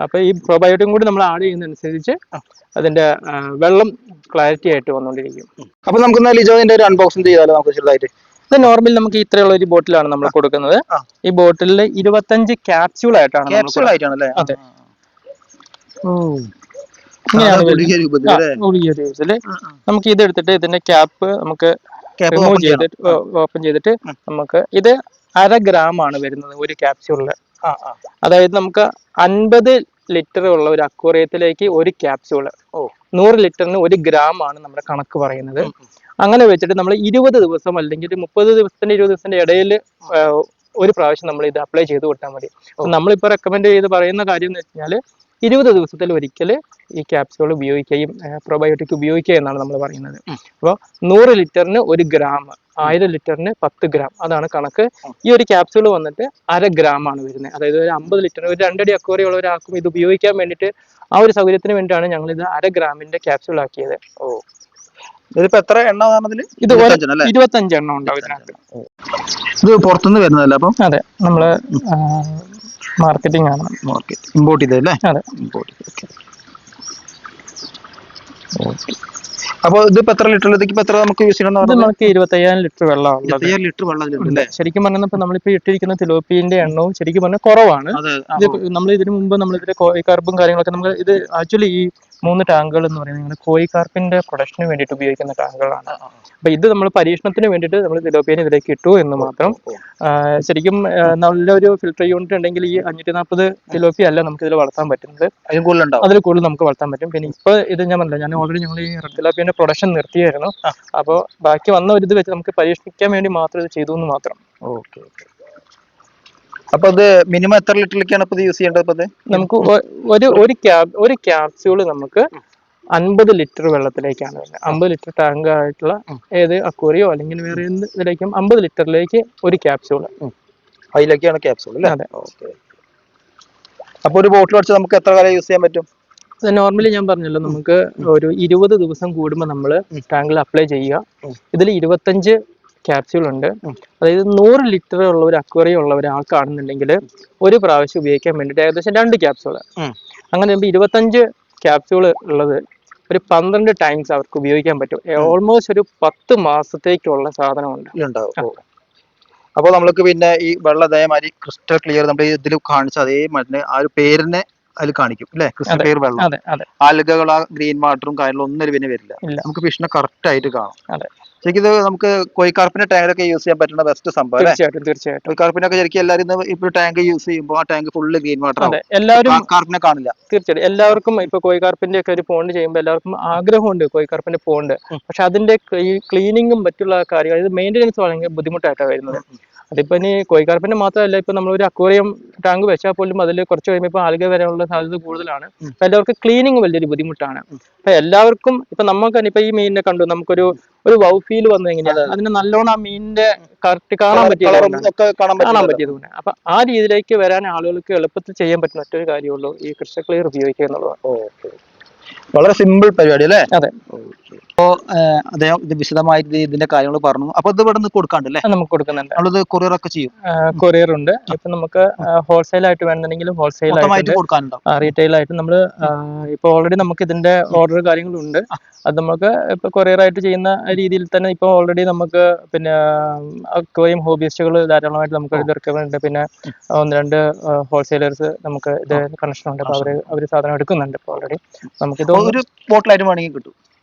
അപ്പൊ ഈ പ്രോബയോട്ടിക്കും കൂടി നമ്മൾ ആഡ് ചെയ്യുന്നതനുസരിച്ച് അതിന്റെ വെള്ളം ക്ലാരിറ്റി ആയിട്ട് വന്നുകൊണ്ടിരിക്കും. അപ്പൊ നമുക്ക് ലിജോന്റെ ഒരു അൺബോക്സിംഗ് ചെയ്താലോ? നമുക്ക് ചെറുതായിട്ട്. ഇത് നോർമലി നമുക്ക് ഇത്രയുള്ള ഒരു ബോട്ടിലാണ് നമ്മൾ കൊടുക്കുന്നത്. ഈ ബോട്ടിലിൽ 25 ക്യാപ്സ്യൂൾ ആയിട്ടാണ്. അതെ. ഇങ്ങനെയാണ് ഗുളിക രൂപത്തില്. നമുക്ക് ഇത് എടുത്തിട്ട് ഇതിന്റെ ക്യാപ്പ് നമുക്ക് റിമൂവ് ചെയ്തിട്ട് ഓപ്പൺ ചെയ്തിട്ട് നമുക്ക് ഇത് 1/2 ഗ്രാമാണ് വരുന്നത് ഒരു ക്യാപ്സ്യൂളില്. അതായത് നമുക്ക് 50 ലിറ്റർ ഉള്ള ഒരു അക്വേറിയത്തിലേക്ക് ഒരു ക്യാപ്സ്യൂള്, 100 ലിറ്ററിന് 1 ഗ്രാമാണ് നമ്മുടെ കണക്ക് പറയുന്നത്. അങ്ങനെ വെച്ചിട്ട് നമ്മൾ 20 ദിവസം അല്ലെങ്കിൽ 30 ദിവസത്തിന്റെ 20 ദിവസത്തിന്റെ ഇടയിൽ ഒരു പ്രാവശ്യം നമ്മൾ ഇത് അപ്ലൈ ചെയ്ത് കൊടുത്താൽ മതി. നമ്മളിപ്പോ റെക്കമെൻഡ് ചെയ്ത് പറയുന്ന കാര്യം എന്ന് വെച്ചാൽ 20 ദിവസത്തിൽ ഒരിക്കൽ ഈ ക്യാപ്സ്യൂൾ ഉപയോഗിക്കുകയും പ്രോബയോട്ടിക് ഉപയോഗിക്കുക എന്നാണ് നമ്മൾ പറയുന്നത്. അപ്പോൾ 100 ലിറ്ററിന് 1 ഗ്രാം, 1000 ലിറ്ററിന് 10 ഗ്രാം, അതാണ് കണക്ക്. ഈ ഒരു ക്യാപ്സ്യൂൾ വന്നിട്ട് 1/2 ഗ്രാമാണ് വരുന്നത്. അതായത് ഒരു 50 ലിറ്ററിന് ഒരു 2 അടി അക്വേറിയം ഉള്ള ഒരാൾക്കും ഇത് ഉപയോഗിക്കാൻ വേണ്ടിയിട്ട് ആ ഒരു സൗകര്യത്തിന് വേണ്ടിയാണ് ഞങ്ങൾ ഇത് 1/2 ഗ്രാമിന്റെ ക്യാപ്സ്യൂൾ ആക്കിയത്. ഇതിപ്പോ എത്ര എണ്ണം? ഇത് 25 എണ്ണം ഉണ്ടാവും ഇതിനകത്ത്. ഇത് പുറത്തുനിന്ന് വരുന്നതല്ല? അപ്പം അതെ, നമ്മള് മാർക്കറ്റിംഗ് ആണ്. ഇമ്പോർട്ട് ചെയ്തല്ലേ? അതെ, ഇമ്പോർട്ട് ചെയ്ത്. അപ്പൊ ഇതിപ്പോ എത്ര ലിറ്റർ? ഇതിപ്പോ എത്ര നമുക്ക് യൂസ് ചെയ്യണം? നമുക്ക് 25,000 ലിറ്റർ വെള്ളം. 25,000 ലിറ്റർ വെള്ളം. ശരിക്കും പറഞ്ഞപ്പോ നമ്മളിപ്പോ ഇട്ടിരിക്കുന്ന തിലോപ്പിന്റെ എണ്ണവും ശരിക്കും പറഞ്ഞാൽ കുറവാണ്. നമ്മൾ ഇതിനു മുമ്പ് നമ്മളിതിന്റെ കർബും കാര്യങ്ങളൊക്കെ നമ്മൾ ഇത് ആക്ച്വലി ഈ 3 ടാങ്കുകൾ എന്ന് പറയുന്നത് കോഴിക്കാർപ്പിന്റെ പ്രൊഡക്ഷന് വേണ്ടിയിട്ട് ഉപയോഗിക്കുന്ന ടാങ്കുകളാണ്. അപ്പൊ ഇത് നമ്മൾ പരീക്ഷണത്തിന് വേണ്ടിയിട്ട് നമ്മൾ തിലോപ്പിയനെ ഇതിലേക്ക് ഇട്ടു എന്ന് മാത്രം. ശരിക്കും നല്ലൊരു ഫിൽട്ടർ യൂണിറ്റ് ഉണ്ടെങ്കിൽ ഈ 540 തിലോപ്പിയ അല്ല നമുക്ക് ഇതിൽ വളർത്താൻ പറ്റുന്നത്, അതിൽ കൂടുതൽ നമുക്ക് വളർത്താൻ പറ്റും. പിന്നെ ഇപ്പൊ ഇത് ഞാൻ പറഞ്ഞില്ല, ഞാൻ ഓൾറെഡി ഞങ്ങൾ ഈ റെഡ് തിലോപ്പിയന്റെ പ്രൊഡക്ഷൻ നിർത്തിയായിരുന്നു. അപ്പോൾ ബാക്കി വന്ന ഒരു ഇത് വെച്ച് നമുക്ക് പരീക്ഷിക്കാൻ വേണ്ടി മാത്രം ഇത് ചെയ്തു എന്ന് മാത്രം. ഓക്കെ. അപ്പൊ അത് മിനിമം എത്ര ലിറ്ററിലേക്കാണ് ഇപ്പൊ യൂസ് ചെയ്യേണ്ടത്? നമുക്ക് ഒരു ക്യാപ്സ്യൂള് നമുക്ക് 50 ലിറ്റർ വെള്ളത്തിലേക്കാണ് വരുന്നത്. 50 ലിറ്റർ ടാങ്ക് ആയിട്ടുള്ള ഏത് അക്വേറിയോ അല്ലെങ്കിൽ വേറെ എന്ത് ഇതിലേക്കും 50 ലിറ്ററിലേക്ക് ഒരു ക്യാപ്സ്യൂള്, അതിലേക്കാണ് ക്യാപ്സ്യൂൾ അല്ലേ? അതെ. അപ്പൊ ഒരു ബോട്ടിൽ വെച്ച് നമുക്ക് എത്ര കാലം യൂസ് ചെയ്യാൻ പറ്റും? നോർമലി ഞാൻ പറഞ്ഞല്ലോ, നമുക്ക് ഒരു 20 ദിവസം കൂടുമ്പോൾ നമ്മൾ ടാങ്കിൽ അപ്ലൈ ചെയ്യുക. ഇതിൽ 25 ക്യാപ്സ്യൂൾ ഉണ്ട്. അതായത് 100 ലിറ്റർ ഉള്ള ഒരു അക്വേറിയം ഉള്ള ഒരാൾക്കാണെന്നുണ്ടെങ്കിൽ ഒരു പ്രാവശ്യം ഉപയോഗിക്കാൻ വേണ്ടിയിട്ട് ഏകദേശം 2 ക്യാപ്സ്യൂള്. അങ്ങനെ 25 ക്യാപ്സ്യൂള് ഉള്ളത് ഒരു 12 ടൈംസ് അവർക്ക് ഉപയോഗിക്കാൻ പറ്റും. ഓൾമോസ്റ്റ് ഒരു 10 മാസത്തേക്കുള്ള സാധനമുണ്ട്. അപ്പോൾ നമ്മൾക്ക് പിന്നെ ഈ വെള്ളം അതേമാതിരി ക്രിസ്റ്റൽ ക്ലിയർ നമ്മൾ ഇതിൽ കാണിച്ച അതേ മരുന്ന് ആ ഒരു പേരിനെ അതിൽ കാണിക്കും അല്ലെ? ക്രിസ്റ്റൽ ക്ലിയർ വെള്ളം, ആൽഗകൾ, ആ ഗ്രീൻ വാട്ടറും കാര്യങ്ങളും ഒന്നും പിന്നെ വരില്ല. നമുക്ക് ഫിഷിനെ കറക്റ്റ് ആയിട്ട് കാണാം. ശരിക്കും ഇത് നമുക്ക് കോഴിക്കാർപ്പിന്റെ ടാങ്കിലൊക്കെ യൂസ് ചെയ്യാൻ പറ്റുന്ന ബെസ്റ്റ് സംഭവം. തീർച്ചയായിട്ടും കോഴിക്കാർപ്പിനൊക്കെ ശരിക്കും എല്ലാവരും ഇപ്പൊ ടാങ്ക് യൂസ് ചെയ്യുമ്പോൾ ആ ടാങ്ക് ഫുള്ള് ഗ്രീൻ വാട്ടർ ആവും, എല്ലാവരും കാർപ്പിനെ കാണില്ല. തീർച്ചയായിട്ടും എല്ലാവർക്കും ഇപ്പൊ കോഴിക്കാർപ്പിന്റെ ഒക്കെ ഒരു പോണ്ട് ചെയ്യുമ്പോൾ എല്ലാവർക്കും ആഗ്രഹമുണ്ട് കോഴിക്കാർപ്പിന്റെ പോണ്ട്. പക്ഷെ അതിന്റെ ക്ലീനിങ്ങും മറ്റുള്ള കാര്യങ്ങൾ, ഇത് മെയിൻ്റെനൻസ് വളരെ ബുദ്ധിമുട്ടായിട്ടാണ് വരുന്നത്. അതിപ്പോ ഇനി കോഴിക്കാർപ്പിന്റെ മാത്രമല്ല, ഇപ്പൊ നമ്മളൊരു അക്വേറിയം ടാങ്ക് വെച്ചാൽ പോലും അതിൽ കുറച്ച് കഴിയുമ്പോൾ ഇപ്പൊ ആൽഗ വരാനുള്ള സാധ്യത കൂടുതലാണ്. അപ്പൊ എല്ലാവർക്കും ക്ലീനിങ് വലിയൊരു ബുദ്ധിമുട്ടാണ്. അപ്പൊ എല്ലാവർക്കും ഇപ്പൊ നമുക്ക് ഇപ്പൊ ഈ മീനിനെ കണ്ടു, നമുക്കൊരു വൗ ഫീൽ വന്നു എങ്ങനെയാണ് അതിന് നല്ലോണം ആ മീനിന്റെ കറക്റ്റ് കാണാൻ പറ്റിയതുകൊണ്ട്. അപ്പൊ ആ രീതിയിലേക്ക് വരാൻ ആളുകൾക്ക് എളുപ്പത്തിൽ ചെയ്യാൻ പറ്റുന്ന ഒറ്റൊരു കാര്യമുള്ളൂ ഈ ക്രിസ്റ്റൽ ക്ലിയർ ഉപയോഗിക്കുക എന്നുള്ളത്. വളരെ സിമ്പിൾ പരിപാടി അല്ലേ? അതെ. അപ്പോ അദ്ദേഹം ഇത് വിശദമായിട്ട് ഇതിന്റെ കാര്യങ്ങൾ പറഞ്ഞു. അപ്പൊ ഇത് ഇവിടെ നിന്ന് കൊടുക്കാണ്ടല്ലേ? നമുക്ക് കൊടുക്കുന്നുണ്ട്. നമ്മളത് കൊറിയർ ഒക്കെ ചെയ്യും. കൊറിയർ ഉണ്ട്. ഇപ്പൊ നമുക്ക് ഹോൾസെയിൽ ആയിട്ട് വേണമെന്നുണ്ടെങ്കിലും ഹോൾസെയിൽ ആയിട്ട് കൊടുക്കാനുണ്ടോ? റീറ്റെയിൽ ആയിട്ട് നമ്മള് ഇപ്പൊ ഓൾറെഡി നമുക്ക് ഇതിന്റെ ഓർഡർ കാര്യങ്ങളുണ്ട്. അത് നമുക്ക് ഇപ്പൊ കൊറിയർ ആയിട്ട് ചെയ്യുന്ന രീതിയിൽ തന്നെ ഇപ്പൊ ഓൾറെഡി നമുക്ക് പിന്നെ അക്വേറിയം ഹോബിസ്റ്റുകൾ ധാരാളമായിട്ട് നമുക്ക് ഇത് ഇറക്കുന്നുണ്ട്. പിന്നെ 1-2 ഹോൾസെയിലേഴ്സ് നമുക്ക് ഇത് കണക്ഷൻ ഉണ്ട്. അപ്പൊ അവര് സാധനം എടുക്കുന്നുണ്ട് ഇപ്പൊ ഓൾറെഡി. നമുക്കിത് ഒരു ബോട്ടിലായിട്ട് വേണമെങ്കിൽ കിട്ടും.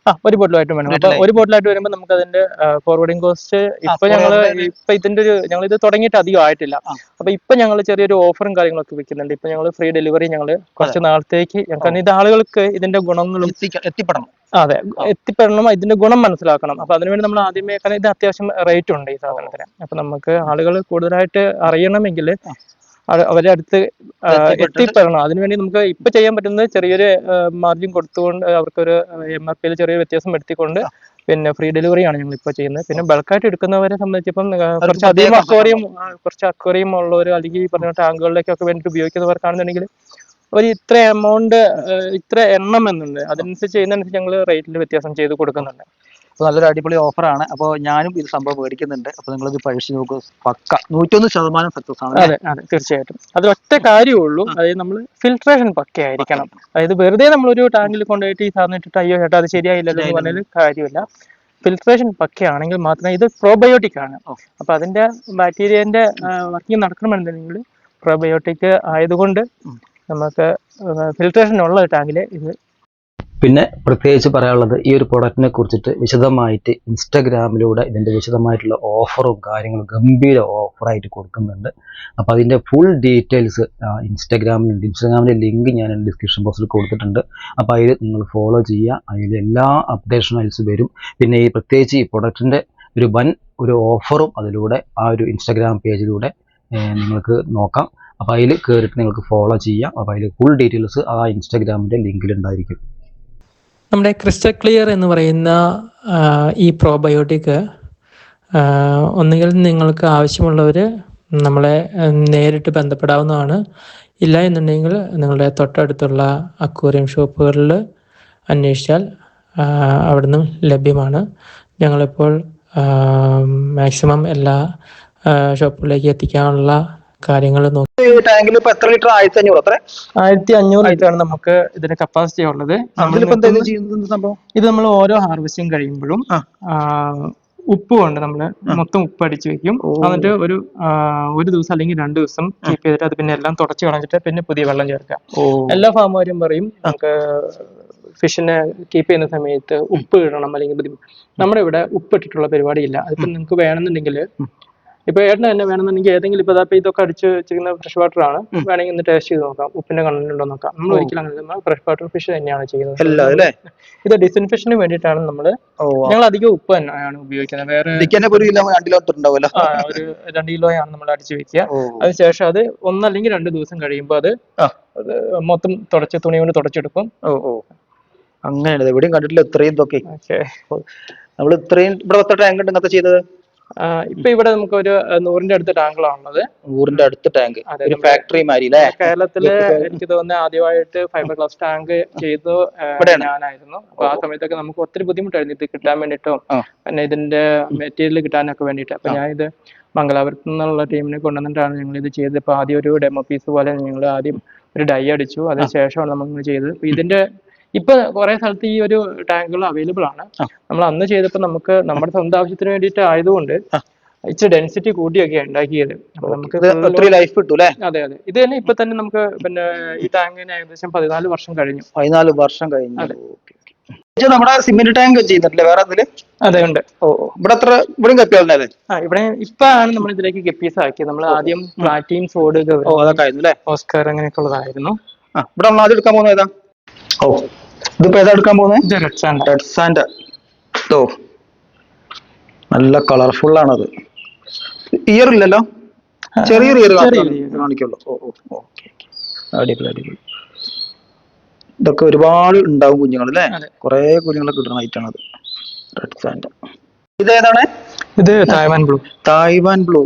ഒരു ബോട്ടിലായിട്ട് വേണം. അപ്പൊ ഒരു ബോട്ടിലായിട്ട് വരുമ്പോൾ നമുക്ക് അതിന്റെ ഫോർവേഡിംഗ് കോസ്റ്റ് ഇപ്പൊ ഞങ്ങൾ ഇത് തുടങ്ങിയിട്ട് അധികം ആയിട്ടില്ല. അപ്പൊ ഇപ്പൊ ഞങ്ങൾ ചെറിയൊരു ഓഫറും കാര്യങ്ങളൊക്കെ വെക്കുന്നുണ്ട്. ഇപ്പൊ ഞങ്ങൾ ഫ്രീ ഡെലിവറി ഞങ്ങൾ കുറച്ച് നാളത്തേക്ക്, കാരണം ഇത് ആളുകൾക്ക് ഇതിന്റെ ഗുണങ്ങളും എത്തിപ്പെടണം. അതെ, എത്തിപ്പെടണം, ഇതിന്റെ ഗുണം മനസ്സിലാക്കണം. അപ്പൊ അതിനുവേണ്ടി നമ്മൾ ആദ്യമേ, കാരണം ഇത് അത്യാവശ്യം റേറ്റ് ഉണ്ട് ഈ സാധനത്തിന്. അപ്പൊ നമുക്ക് ആളുകൾ കൂടുതലായിട്ട് അറിയണമെങ്കിൽ അവരെ അടുത്ത് എത്തിപ്പെടണം. അതിനുവേണ്ടി നമുക്ക് ഇപ്പൊ ചെയ്യാൻ പറ്റുന്നത് ചെറിയൊരു മാർജിൻ കൊടുത്തുകൊണ്ട് അവർക്കൊരു MRP ചെറിയ വ്യത്യാസം വരുത്തിക്കൊണ്ട് പിന്നെ ഫ്രീ ഡെലിവറി ആണ് ഞങ്ങൾ ഇപ്പൊ ചെയ്യുന്നത്. പിന്നെ ബൾക്കായിട്ട് എടുക്കുന്നവരെ സംബന്ധിച്ചിപ്പം കുറച്ച് അക്വേറിയം ഉള്ളവർ അല്ലെങ്കിൽ ഈ പറഞ്ഞ ടാങ്കുകളിലേക്കൊക്കെ വേണ്ടിയിട്ട് ഉപയോഗിക്കുന്നവർക്കാണെന്നുണ്ടെങ്കിൽ ഒരു ഇത്ര എമൗണ്ട്, ഇത്ര എണ്ണം എന്നുണ്ട്, അതനുസരിച്ച് ചെയ്യുന്നതനുസരിച്ച് ഞങ്ങൾ റേറ്റിൽ വ്യത്യാസം ചെയ്ത് കൊടുക്കുന്നുണ്ട്. നല്ലൊരു അടിപൊളി ഓഫറാണ്. അപ്പോൾ ഞാനും ഇത് സംഭവം മേടിക്കുന്നുണ്ട്. അപ്പോൾ നിങ്ങളിത് പരീക്ഷിച്ച് നോക്കൂ. പക്ക 101% സക്സസ് ആണ്. അതെ അതെ, തീർച്ചയായിട്ടും. അതിൽ ഒറ്റ കാര്യമുള്ളൂ, അതായത് നമ്മൾ ഫിൽട്രേഷൻ പക്കയായിരിക്കണം. അതായത് വെറുതെ നമ്മളൊരു ടാങ്കിൽ കൊണ്ടുപോയിട്ട് ഈ സാധനം ഇട്ടിട്ട് അയ്യോ ചേട്ടാ അത് ശരിയായില്ലല്ലോ എന്ന് പറഞ്ഞാൽ കാര്യമില്ല. ഫിൽട്രേഷൻ പക്കയാണെങ്കിൽ മാത്രമേ, ഇത് പ്രോബയോട്ടിക് ആണ്. അപ്പൊ അതിന്റെ ബാക്ടീരിയന്റെ വർക്കിംഗ് നടക്കണമെന്നുണ്ടെങ്കിൽ പ്രോബയോട്ടിക് ആയതുകൊണ്ട് നമുക്ക് ഫിൽട്രേഷൻ ഉള്ള ടാങ്കില് ഇത്. പിന്നെ പ്രത്യേകിച്ച് പറയാനുള്ളത്, ഈ ഒരു പ്രൊഡക്റ്റിനെ കുറിച്ചിട്ട് വിശദമായിട്ട് ഇൻസ്റ്റാഗ്രാമിലൂടെ ഇതിൻ്റെ വിശദമായിട്ടുള്ള ഓഫറും കാര്യങ്ങളും ഗംഭീര ഓഫറായിട്ട് കൊടുക്കുന്നുണ്ട്. അപ്പോൾ അതിൻ്റെ ഫുൾ ഡീറ്റെയിൽസ് ഇൻസ്റ്റാഗ്രാമിൻ്റെ ലിങ്ക് ഞാൻ ഡിസ്ക്രിപ്ഷൻ ബോക്സിൽ കൊടുത്തിട്ടുണ്ട്. അപ്പോൾ അതിൽ നിങ്ങൾ ഫോളോ ചെയ്യുക. അതിൽ എല്ലാ അപ്ഡേഷനും അതിൽ വരും. പിന്നെ ഈ പ്രത്യേകിച്ച് ഈ പ്രൊഡക്റ്റിൻ്റെ ഒരു ഓഫറും അതിലൂടെ ആ ഒരു ഇൻസ്റ്റാഗ്രാം പേജിലൂടെ നിങ്ങൾക്ക് നോക്കാം. അപ്പോൾ അതിൽ കയറിയിട്ട് നിങ്ങൾക്ക് ഫോളോ ചെയ്യാം. അപ്പോൾ അതിൽ ഫുൾ ഡീറ്റെയിൽസ് ആ ഇൻസ്റ്റാഗ്രാമിൻ്റെ ലിങ്കിലുണ്ടായിരിക്കും. നമ്മുടെ ക്രിസ്റ്റൽ ക്ലിയർ എന്ന് പറയുന്ന ഈ പ്രോബയോട്ടിക് ഒന്നുകിൽ നിങ്ങൾക്ക് ആവശ്യമുള്ളവർ നമ്മളെ നേരിട്ട് ബന്ധപ്പെടാവുന്നതാണ്. ഇല്ല എന്നുണ്ടെങ്കിൽ നിങ്ങളുടെ തൊട്ടടുത്തുള്ള അക്വേറിയം ഷോപ്പുകളിൽ അന്വേഷിച്ചാൽ അവിടുന്ന് ലഭ്യമാണ്. ഞങ്ങളിപ്പോൾ മാക്സിമം എല്ലാ ഷോപ്പുകളിലേക്ക് എത്തിക്കാനുള്ള കാര്യങ്ങൾ നോക്കി. ടാങ്കിൽ ഇപ്പൊ എത്ര ലിറ്റർ? 1500 ലിറ്റർ ആണ് നമുക്ക് ഇതിന്റെ കപ്പാസിറ്റി ഉള്ളത്. ഇത് നമ്മൾ ഓരോ ഹാർവെസ്റ്റിംഗ് കഴിയുമ്പോഴും ഉപ്പ് കൊണ്ട് നമ്മൾ മൊത്തം ഉപ്പ് അടിച്ചു വെക്കും. എന്നിട്ട് ഒരു ദിവസം അല്ലെങ്കിൽ 2 ദിവസം കീപ്പ് ചെയ്തിട്ട് അത് പിന്നെ എല്ലാം തുടച്ച് കളഞ്ഞിട്ട് പിന്നെ പുതിയ വെള്ളം ചേർക്കാം. എല്ലാ ഫാമുകാരും പറയും നമുക്ക് ഫിഷിനെ കീപ്പ് ചെയ്യുന്ന സമയത്ത് ഉപ്പ് ഇടണം അല്ലെങ്കിൽ നമ്മുടെ ഇവിടെ ഉപ്പ് ഇട്ടിട്ടുള്ള പരിപാടിയില്ല. അതിപ്പോ നിങ്ങൾക്ക് വേണമെന്നുണ്ടെങ്കിൽ ഇപ്പൊ ഏട്ടന് തന്നെ വേണമെന്നുണ്ടെങ്കിൽ ഏതെങ്കിലും ഇപ്പൊ ഇതൊക്കെ അടിച്ച് വെച്ചിരിക്കുന്ന ഫ്രഷ് വാട്ടർ ആണ്, വേണമെങ്കിൽ ഒന്ന് ടേസ്റ്റ് ചെയ്ത് നോക്കാം, ഉപ്പിന്റെ കണ്ടന്റ് ഉണ്ടോ നോക്കാം. നമ്മൾ ഒരിക്കലും അങ്ങനെ ഫ്രഷ് വാട്ടർ ഫിഷ് തന്നെയാണ് ചെയ്യുന്നത്. ഇത് ഡിസിൻഫെക്ഷന് വേണ്ടിയിട്ടാണ് ഞങ്ങൾ അധികം ഉപ്പ് തന്നെയാണ് ഉപയോഗിക്കുന്നത്. വേറെ ഒരു 2 കിലോയാണ് നമ്മൾ അടിച്ചു വെക്കുക. അതിനുശേഷം അത് 1 അല്ലെങ്കിൽ 2 ദിവസം കഴിയുമ്പോൾ അത് മൊത്തം തുണി കൊണ്ട് തുടച്ചെടുക്കും. അങ്ങനെയാണ് എവിടെയും കണ്ടിട്ടില്ല ഇത്രയും ഇതൊക്കെ. നമ്മൾ ഇത്രയും ഇവിടെ ടാങ്ക് ഉണ്ട് ഇങ്ങനത്തെ ചെയ്തത്. ഇപ്പൊ ഇവിടെ നമുക്ക് ഒരു 100ന്റെ അടുത്ത് ടാങ്കുകളാണുള്ളത്. 100ന്റെ അടുത്ത് ടാങ്ക്, ഫാക്ടറി മാതിരി. കേരളത്തില് എനിക്ക് തോന്നുന്നത് ആദ്യമായിട്ട് ഫൈബർ ഗ്ലാസ് ടാങ്ക് ചെയ്തു ഞാനായിരുന്നു. അപ്പൊ ആ സമയത്തൊക്കെ നമുക്ക് ഒത്തിരി ബുദ്ധിമുട്ടായിരുന്നു ഇത് കിട്ടാൻ വേണ്ടിയിട്ടും പിന്നെ ഇതിന്റെ മെറ്റീരിയൽ കിട്ടാനൊക്കെ വേണ്ടിയിട്ട്. അപ്പൊ ഞാൻ ഇത് മംഗലാപുരത്ത് നിന്നുള്ള ടീമിനെ കൊണ്ടുവന്നിട്ടാണ് ഞങ്ങൾ ഇത് ചെയ്തത്. ഇപ്പൊ ആദ്യം ഒരു ഡെമോ പീസ് പോലെ ഞങ്ങൾ ആദ്യം ഒരു ഡൈ അടിച്ചു, അതിനുശേഷമാണ് നമ്മൾ ചെയ്തത്. ഇതിന്റെ ഇപ്പൊ കുറെ സ്ഥലത്ത് ഈ ഒരു ടാങ്കുകൾ അവൈലബിൾ ആണ്. നമ്മൾ അന്ന് ചെയ്തപ്പോൾ നമുക്ക് നമ്മുടെ സ്വന്തം ആവശ്യത്തിന് വേണ്ടിയിട്ട് ആയതുകൊണ്ട് ഇച്ചിരി ഡെൻസിറ്റി കൂട്ടിയൊക്കെ ഉണ്ടാക്കിയത്. നമുക്ക് ലൈഫ് കിട്ടും. അതെ അതെ, ഇത് തന്നെ ഇപ്പൊ തന്നെ നമുക്ക് പിന്നെ ഈ ടാങ്കിന് ഏകദേശം 14 വർഷം കഴിഞ്ഞു. 14 വർഷം കഴിഞ്ഞു. നമ്മുടെ സിമെന്റ് ടാങ്ക് ചെയ്യുന്നില്ലേ വേറെ അതില്? അതെ ഉണ്ട്. ഇവിടെ കപ്പികളുണ്ടായത്. ഇവിടെ ഇപ്പാണ് നമ്മൾ ഇതിലേക്ക് ഗപ്പീസ് ആക്കിയത്. നമ്മൾ ആദ്യം പ്ലാറ്റിയം, സോഡ്, ഓസ്കാർ അങ്ങനെയൊക്കെ ഉള്ളതായിരുന്നു. ഇവിടെ നമ്മൾ ആദ്യം എടുക്കാൻ പോകുന്നത് ഏതാ? ഇതിപ്പോ ഏതാ എടുക്കാൻ പോകുന്നത്? Red sand. നല്ല കളർഫുൾ ആണത്. ഇയർ ഇല്ലല്ലോ, ചെറിയൊരു ഇയർ കാണിക്കുള്ളൂ. അടിപൊളി അടിപൊളി. ഇതൊക്കെ ഒരുപാട് ഉണ്ടാവും കുഞ്ഞുങ്ങൾ അല്ലേ? കുറെ കുഞ്ഞുങ്ങളൊക്കെ കിട്ടുന്ന ഐറ്റാണത്. Red sand. ഇതേതാണ്? ഇത് തായ്വാൻ ബ്ലൂ. Taiwan blue.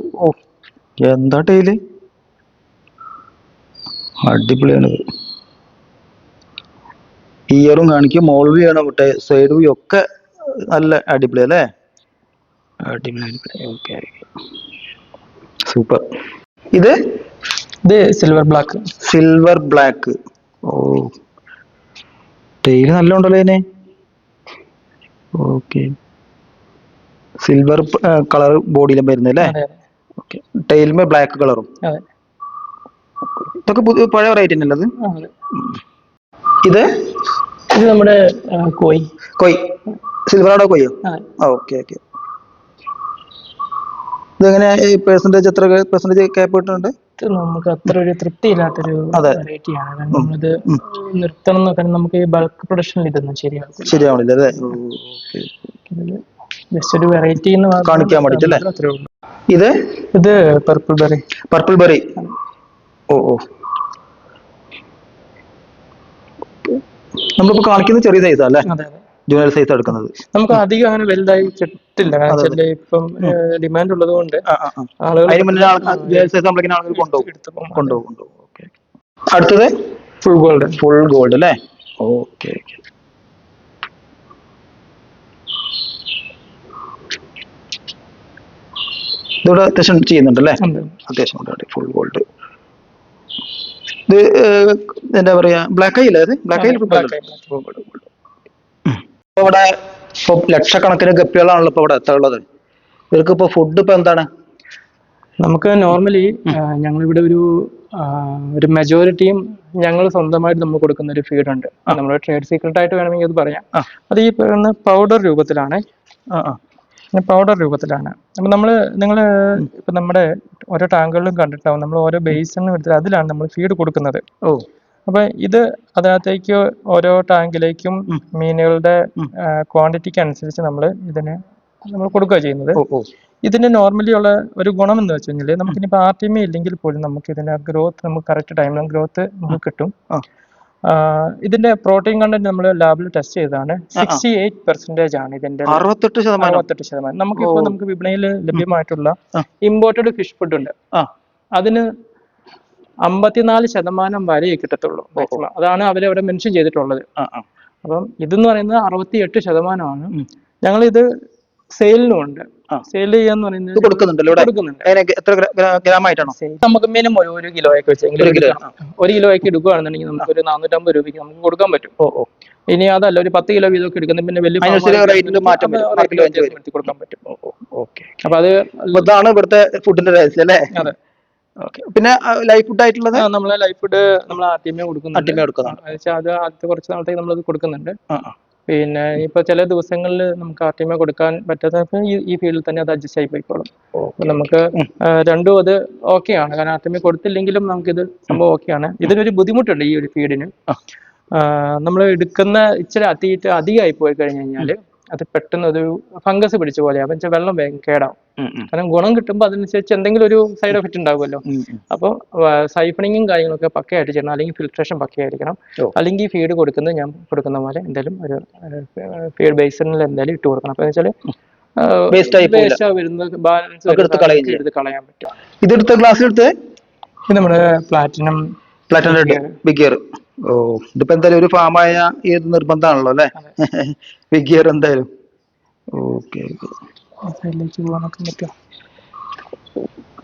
എന്താ ടൈല്, അടിപൊളിയാണിത്. ഇയറും കാണിക്കും, മോൾ വ്യൂ ആണ്, സൈഡ് വ്യൂ ഒക്കെ നല്ല അടിപൊളി അല്ലേ? അടിപൊളി അടിപൊളി. Okay, super. ഇത് silver black. Silver black. Tail നല്ല ഉണ്ടല്ലോ ഇതിന്. ഓക്കെ, സിൽവർ കളർ ബോഡിയിലും വരുന്നല്ലേ? ഓക്കെ, ടൈലുമേ ബ്ലാക്ക് കളറും. ഇതൊക്കെ പഴയ വെറൈറ്റി തന്നെയല്ലേ അത്? ഇത് നമ്മുടെ കോയി. സിൽവറാണോ കൊയ്യോ? Okay okay. ഇതെങ്ങനെ പെർസെന്റേജ്, എത്ര പെർസെന്റേജ് ക്യാപ്പ് കിട്ടുന്നുണ്ട്? നമുക്ക് അത്ര ഒരു തൃപ്തി ഇല്ലാത്തൊരു വെറൈറ്റിയാണ്. നമ്മളിത് നിർത്തണം എന്നൊക്കെ നമുക്ക് ഈ ബൾക്ക് പ്രൊഡക്ഷനിൽ ഇതൊന്നും ശരിയാവണില്ല അല്ലേ? ജസ്റ്റ് ഒരു വെറൈറ്റി കാണിക്കാൻ വേണ്ടിട്ടല്ലേ? ഇത് പർപ്പിൾ ബെറി. Purple berry. നമ്മളിപ്പോ കാണിക്കുന്നത് ചെറിയ സൈസാ അല്ലേ? ജൂനിയർ സൈസ് എടുക്കുന്നത്. നമുക്ക് അധികം അങ്ങനെ വലുതായി കിട്ടില്ല, കാരണം ഇപ്പം ഡിമാൻഡ് ഉള്ളത് കൊണ്ട് കൊണ്ടുപോകും. അടുത്തത് ഫുൾ ഗോൾഡ്. ഫുൾ ഗോൾഡ് അല്ലേ? ഓക്കെ. ഇതിവിടെ അത്യാവശ്യം ചെയ്യുന്നുണ്ടല്ലേ? അത്യാവശ്യം ഫുൾ ഗോൾഡ്. ഇത് എന്താ പറയാ, ബ്ലാക്ക് ഐ അല്ലേ? അത് ബ്ലാക്ക് ഐ. ഇവിടെ ഇപ്പൊ ലക്ഷക്കണക്കിന് ഗപ്പികളാണല്ലോ ഇപ്പൊ ഇവിടെ എത്തുള്ളത്. ഇവർക്ക് ഇപ്പൊ ഫുഡ് ഇപ്പൊ എന്താണ്? നമുക്ക് നോർമലി ഞങ്ങളിവിടെ ഒരു മെജോറിറ്റിയും ഞങ്ങൾ സ്വന്തമായിട്ട് നമ്മൾ കൊടുക്കുന്ന ഒരു ഫീഡ് ഉണ്ട്. നമ്മുടെ ട്രേഡ് സീക്രട്ട് ആയിട്ട് വേണമെങ്കിൽ അത് പറയാം. അത് ഈ പറയുന്ന പൗഡർ രൂപത്തിലാണ്. അപ്പൊ നിങ്ങൾ ഇപ്പൊ നമ്മുടെ ഓരോ ടാങ്കുകളിലും കണ്ടിട്ടുണ്ടാവും, നമ്മൾ ഓരോ ബേസിനും എടുത്തിട്ട് അതിലാണ് നമ്മൾ ഫീഡ് കൊടുക്കുന്നത്. അപ്പൊ ഇത് അതിനകത്തേക്ക് ഓരോ ടാങ്കിലേക്കും മീനുകളുടെ ക്വാണ്ടിറ്റിക്ക് അനുസരിച്ച് നമ്മൾ കൊടുക്കുക ചെയ്യുന്നത്. ഇതിന് നോർമലി ഉള്ള ഒരു ഗുണം എന്ന് വെച്ച് കഴിഞ്ഞാൽ നമുക്കിനിപ്പോ ആർട്ടിമി ഇല്ലെങ്കിൽ പോലും നമുക്ക് ഇതിന്റെ ഗ്രോത്ത് നമുക്ക് കറക്റ്റ് ടൈമിലും ഗ്രോത്ത് നമുക്ക് കിട്ടും. ഇതിന്റെ പ്രോട്ടീൻ കണ്ടന്റ് നമ്മൾ ലാബിൽ ടെസ്റ്റ് ചെയ്തതാണ്. 68% ആണ് ഇതിന്റെ. 68%. നമുക്ക് വിപണിയിൽ ലഭ്യമായിട്ടുള്ള ഇമ്പോർട്ടഡ് ഫിഷ് ഫുഡ് ഉണ്ട്, അതിന് 54% വരെ കിട്ടത്തുള്ളൂ മാക്സിമം. അതാണ് അവരവിടെ മെൻഷൻ ചെയ്തിട്ടുള്ളത്. അപ്പം ഇതെന്ന് പറയുന്നത് 68%. ഞങ്ങൾ ഇത് സെയിലിനുണ്ട്. സെയിൽ ചെയ്യാന്ന് പറയുന്നത് കൊടുക്കുന്നുണ്ട്. നമുക്ക് മിനിമം 1 കിലോയൊക്കെ വെച്ചെങ്കിൽ 1 കിലോയൊക്കെ എടുക്കുകയാണെന്നുണ്ടെങ്കിൽ നമുക്ക് ഒരു 450 രൂപയ്ക്ക് നമുക്ക് കൊടുക്കാൻ പറ്റും. ഇനി അതല്ല ഒരു 10 കിലോ വീതമൊക്കെ എടുക്കുന്നത് പിന്നെ വലിയ കൊടുക്കാൻ പറ്റും. അപ്പൊ ഇതാണ് ഇവിടുത്തെ ഫുഡിന്റെ രഹസ്യം അല്ലേ? അതെ. ഓക്കെ. പിന്നെ ലൈഫ് ഫുഡ് ആയിട്ടുള്ളത് നമ്മളെ ലൈഫ് ഫുഡ് നമ്മൾ ആദ്യമേ കൊടുക്കുന്നുണ്ട്. ആദ്യമേ കൊടുക്കുന്നുണ്ട്. അത് ആദ്യത്തെ കുറച്ച് നാളത്തേക്ക് നമ്മളത് കൊടുക്കുന്നുണ്ട്. ആ, പിന്നെ ഇപ്പൊ ചില ദിവസങ്ങളിൽ നമുക്ക് ആദ്യമേ കൊടുക്കാൻ പറ്റാത്ത ഈ ഫീൽഡിൽ തന്നെ അത് അഡ്ജസ്റ്റ് ആയി പോയിക്കോളും. അപ്പൊ നമുക്ക് രണ്ടും അത് ഓക്കെയാണ്. കാരണം ആദ്യമേ കൊടുത്തില്ലെങ്കിലും നമുക്കിത് സംഭവം ഓക്കെയാണ്. ഇതിനൊരു ബുദ്ധിമുട്ടുണ്ട് ഈ ഒരു ഫീഡിന്. നമ്മൾ എടുക്കുന്ന ഇച്ചിരി അധികമായി പോയി കഴിഞ്ഞു കഴിഞ്ഞാല് അത് പെട്ടെന്ന് ഒരു ഫംഗസ് പിടിച്ച പോലെയാവും. വെച്ചാൽ വെള്ളം വേഗം കേടാവും. കാരണം ഗുണം കിട്ടുമ്പോൾ അതിനനുസരിച്ച് എന്തെങ്കിലും ഒരു സൈഡ് എഫക്റ്റ് ഉണ്ടാവുമല്ലോ. അപ്പോൾ സൈഫണിങ്ങും കാര്യങ്ങളൊക്കെ പക്കയായിട്ട് ചെയ്യണം, അല്ലെങ്കിൽ ഫിൽട്രേഷൻ പക്കയായിരിക്കണം, അല്ലെങ്കിൽ ഫീഡ് കൊടുക്കുന്നത് ഞാൻ കൊടുക്കുന്ന പോലെ എന്തായാലും ഒരു ഫീഡ് ബേസിനിൽ എന്തായാലും ഇട്ട് കൊടുക്കണം. അപ്പൊ വെച്ചാൽ വേസ്റ്റ് വരുന്നത് ബാലൻസ് എടുത്ത് കളയാൻ പറ്റും. ഇതെടുത്ത ഗ്ലാസ് എടുത്ത് ഇത് നമ്മുടെ പ്ലാറ്റിനം ബിഗ് ഗിയർ. ഓ, ഇതിപ്പോ എന്തായാലും ഒരു ഫാമായ ഏത് നിർബന്ധമാണല്ലോ അല്ലെ, ബിഗ് ഗിയർ എന്തായാലും. ഓക്കെ,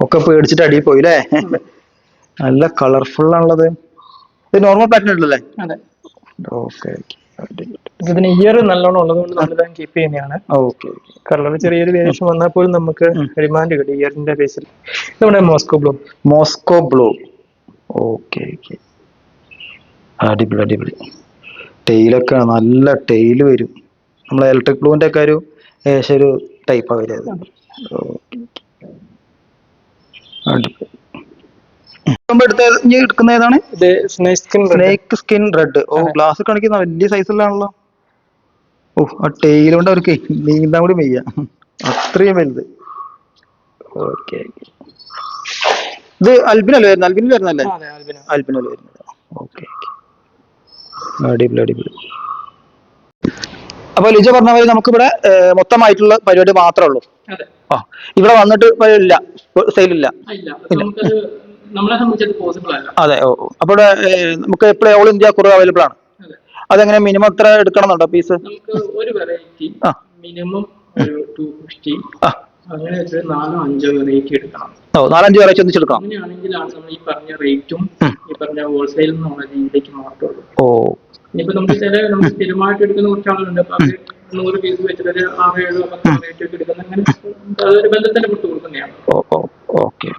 ഒക്കെ പേടിച്ചിട്ട് അടിയിൽ പോയില്ലേ. നല്ല കളർഫുൾ ആണുള്ളത്. ഇത് നോർമൽ പ്ലാറ്റിനം ഉള്ളല്ലേ? ഓക്കെ. ഇതിന് ഇയർ നല്ലോണം ഉള്ളതുകൊണ്ട് നമ്മൾ കീപ്പ് ചെയ്യുന്നതാണ്. ഓക്കെ. കളർ ചെറിയൊരു വേരിയേഷൻ വന്നാൽ പോലും നമുക്ക് ഡിമാൻഡ് കിട്ടും ഇയറിന്റെ ബേസിൽ. നമ്മുടെ മോസ്കോ ബ്ലൂ. ഓക്കെ. അടിപൊളി അടിപൊളി. ടെയിലൊക്കെ നല്ല ടെയിൽ വരും. നമ്മളെ ഇലക്ട്രിക് ബ്ലൂവിന്റെ ഒക്കെ ഒരു ഏകദേശം ഒരു ടൈപ്പാ വരും. എടുക്കുന്ന ഏതാണ്? Snake skin red. ഓ, ഗ്ലാസ് കാണിക്കുന്ന വലിയ സൈസിലാണല്ലോ. ഓ, ആ ടെയിൽ കൊണ്ട് അവർക്ക് നീന്താൻ കൂടി വയ്യ, അത്രയും വലുത്. ഓക്കെ. ഇത് അൽബിനല്ലേ വരുന്നത്? അൽബിനിൽ വരുന്നല്ലേ? അൽബിനിൽ വരുന്നത്. ഓക്കെ. അടിപൊളി അടിപൊളി. അപ്പൊ ലിജ പറഞ്ഞ പോലെ നമുക്കിവിടെ മൊത്തമായിട്ടുള്ള പരിപാടി മാത്രമേ ഉള്ളൂ. ഇവിടെ വന്നിട്ട് ഇല്ല, സെയിലില്ല. അതെ. ഓ, അപ്പൊ ഇവിടെ നമുക്ക് എപ്പോഴും ഓൾ ഇന്ത്യ കുറവ് അവൈലബിൾ ആണ്. അതെങ്ങനെ മിനിമം എത്ര എടുക്കണം എന്നുണ്ടോ പീസ്? ഒരു വെറൈറ്റി മിനിമം 250. അങ്ങനെ 4-5 വെറൈറ്റി എടുക്കണം. 4-5 വെറൈറ്റി ഒന്നിച്ച് എടുക്കണം. അങ്ങനെയാണെങ്കിലാണ് നമ്മൾ ഈ പറഞ്ഞ റേറ്റും ഈ പറഞ്ഞ ഹോൾസെയിൽ എന്നുള്ള രീതിയിലേക്ക് മാറ്റുള്ളൂ. ഓ, ഇനിയിപ്പോ നമുക്ക് നമുക്ക് സ്ഥിരമായിട്ട് എടുക്കുന്ന കുറച്ച് ആളുകളുണ്ട്. അപ്പൊ അത് 100 പീസ് വെച്ചിട്ട് 6-7 റേറ്റ് ഒക്കെ എടുക്കുന്ന, അങ്ങനെ അതൊരു ബന്ധത്തിന്റെ പുറത്ത് കൊടുക്കുന്നതാണ്. ഓക്കെ.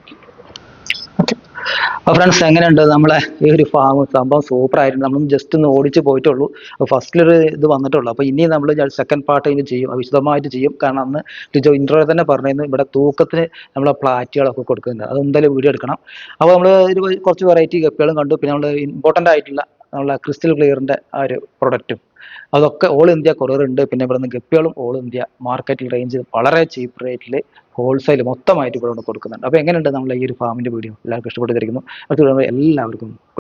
അപ്പൊ ഫ്രണ്ട്സ്, എങ്ങനെയുണ്ട് നമ്മളെ ഈ ഒരു ഫാം? സംഭവം സൂപ്പർ ആയിരുന്നു. നമ്മൾ ജസ്റ്റ് ഒന്ന് ഓടിച്ച് പോയിട്ടുള്ളൂ. ഫസ്റ്റിലൊരു ഇത് വന്നിട്ടുള്ളൂ. അപ്പൊ ഇനി നമ്മൾ സെക്കൻഡ് പാർട്ട് ഇനി ചെയ്യും, വിശദമായിട്ട് ചെയ്യും. കാരണം അന്ന് ലിജോ ഇൻട്രോ തന്നെ പറഞ്ഞിരുന്നു ഇവിടെ തൂക്കത്തിന് നമ്മളെ പ്ലാറ്റുകളൊക്കെ കൊടുക്കുന്നുണ്ട്. അത് എന്തായാലും വീഡിയോ എടുക്കണം. അപ്പോൾ നമ്മൾ കുറച്ച് വെറൈറ്റി ഗപ്പികളും കണ്ടു. പിന്നെ നമ്മൾ ഇമ്പോർട്ടൻ്റ് ആയിട്ടുള്ള നമ്മളെ ക്രിസ്റ്റൽ ക്ലിയറിന്റെ ആ ഒരു പ്രൊഡക്റ്റും അതൊക്കെ ഓൾ ഇന്ത്യ കൊറിയർ ഉണ്ട്. പിന്നെ ഇവിടെ നിന്ന് ഗപ്പികളും ഓൾ ഇന്ത്യ മാർക്കറ്റിൽ റേഞ്ച് വളരെ ചീപ്പ് റേറ്റിൽ ഹോൾസെയിൽ മൊത്തമായിട്ട് ഇവിടെ കൊടുക്കുന്നുണ്ട്. അപ്പോൾ എങ്ങനെയുണ്ട് നമ്മളെ ഈ ഒരു ഫാമിന്റെ വീഡിയോ? എല്ലാവർക്കും ഇഷ്ടപ്പെട്ടിരിക്കുന്നു. അത് എല്ലാവർക്കും